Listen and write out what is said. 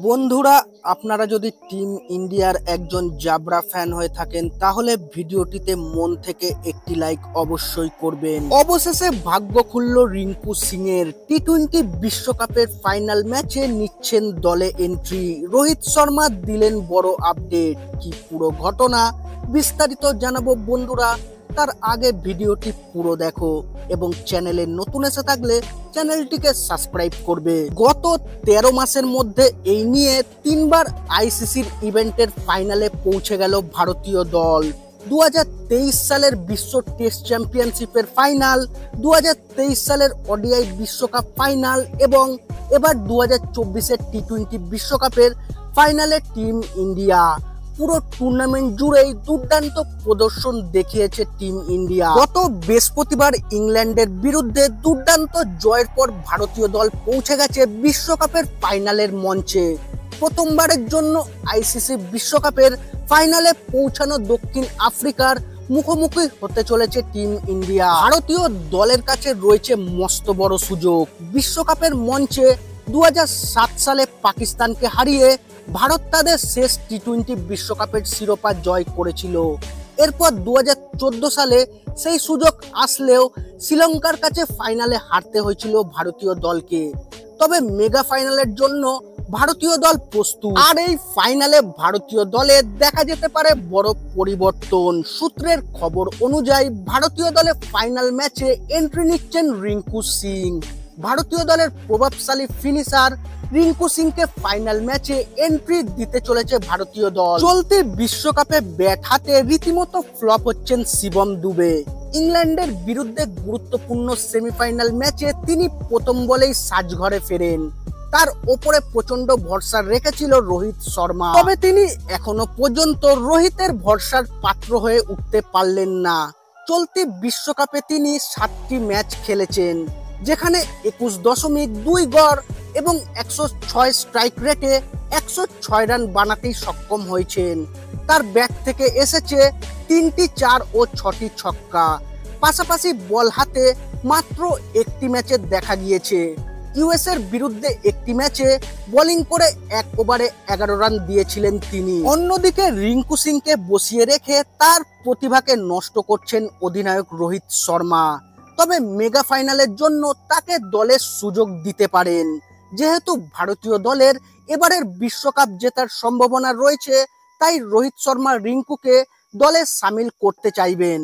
বন্ধুরা, আপনারা যদি টিম ইন্ডিয়ার একজন জাবরা ফ্যান হয়ে থাকেন তাহলে ভিডিওটিতে মন থেকে একটি লাইক অবশ্যই করবেন। অবশেষে ভাগ্য খুলল রিঙ্কু সিং এর। টি-20 বিশ্বকাপের ফাইনাল ম্যাচে নিচ্ছেন দলে এন্ট্রি। রোহিত শর্মা দিলেন বড় আপডেট। কি পুরো ঘটনা বিস্তারিত জানাবো বন্ধুরা। তার আগে ভিডিওটি পুরো দেখো এবং চ্যানেলে নতুন এসে থাকলে চ্যানেলটিকে সাবস্ক্রাইব করবে। গত 13 মাসের মধ্যে এই নিয়ে 3 বার আইসিসির ইভেন্টের ফাইনালে পৌঁছে গেল ভারতীয় দল। 2023 সালের বিশ্ব টেস্ট চ্যাম্পিয়নশিপের ফাইনাল, 2023 সালের ওডিআই বিশ্বকাপ ফাইনাল এবং এবার 2024-এর টি-20 বিশ্বকাপের ফাইনালে টিম ইন্ডিয়া। পুরো টুর্নামেন্ট জুড়েই দুর্দান্ত প্রদর্শন দেখিয়েছে টিম ইন্ডিয়া। গত বৃহস্পতিবার ইংল্যান্ডের বিরুদ্ধে দুর্দান্ত জয়ের পর ভারতীয় দল পৌঁছে গেছে বিশ্বকাপের ফাইনালের মঞ্চে। প্রথমবারের জন্য আইসিসি বিশ্বকাপের ফাইনালে পৌঁছানো দক্ষিণ আফ্রিকার মুখোমুখি হতে চলেছে টিম ইন্ডিয়া। ভারতীয় দলের কাছে রয়েছে মস্ত বড় সুযোগ। বিশ্বকাপের মঞ্চে 2007 সালে পাকিস্তানকে হারিয়ে ভারত তাদের শেষ টি-20 বিশ্বকাপের শিরোপা জয় করেছিল। এরপর 2014 সালে সেই সুযোগ আসলেও শ্রীলঙ্কার কাছে ফাইনালে হারতে হয়েছিল ভারতীয় দলকে। তবে মেগা ফাইনালের জন্য ভারতীয় দল প্রস্তুত। আর এই ফাইনালে ভারতীয় দলে দেখা যেতে পারে বড় পরিবর্তন। সূত্রের খবর অনুযায়ী ভারতীয় দলে ফাইনাল ম্যাচে এন্ট্রি নিচ্ছেন রিঙ্কু সিং। ভারতীয় দলের প্রভাবশালী ফিনিশার রিঙ্কু সিংকে ফাইনাল ম্যাচে এন্ট্রি দিতে চলেছে ভারতীয় দল। চলতি বিশ্বকাপে ব্যাট হাতে রীতিমতো ফ্লপ হচ্ছেন শিবম দুবে। ইংল্যান্ডের বিরুদ্ধে গুরুত্বপূর্ণ সেমিফাইনাল ম্যাচে তিনি প্রথম বলেই সাজঘরে ফেরেন। তার ওপরে প্রচন্ড ভরসা রেখেছিল রোহিত শর্মা, তবে তিনি এখনো পর্যন্ত রোহিতের ভরসার পাত্র হয়ে উঠতে পারলেন না। চলতি বিশ্বকাপে তিনি 7টি ম্যাচ খেলেছেন, যেখানে 21.2 গড় এবং 106 স্ট্রাইক রেটে 106 রান বানাতেই সক্ষম হয়েছেন। তার ব্যাট থেকে এসেছে 3টি 4 ও 6টি ছক্কা। পাশাপাশি বল হাতে মাত্র একটি ম্যাচে দেখা গিয়েছে। ইউএস এর বিরুদ্ধে একটি ম্যাচে বোলিং করে 1 ওভারে 11 রান দিয়েছিলেন তিনি। অন্যদিকে রিঙ্কু সিংকে বসিয়ে রেখে তার প্রতিভাকে নষ্ট করছেন অধিনায়ক রোহিত শর্মা। তবে মেগা ফাইনালের জন্য তাকে দলের সুযোগ দিতে পারেন। যেহেতু ভারতীয় দলের এবারের বিশ্বকাপ জেতার সম্ভাবনা রয়েছে, তাই রোহিত শর্মা রিঙ্কুকে দলে সামিল করতে চাইবেন।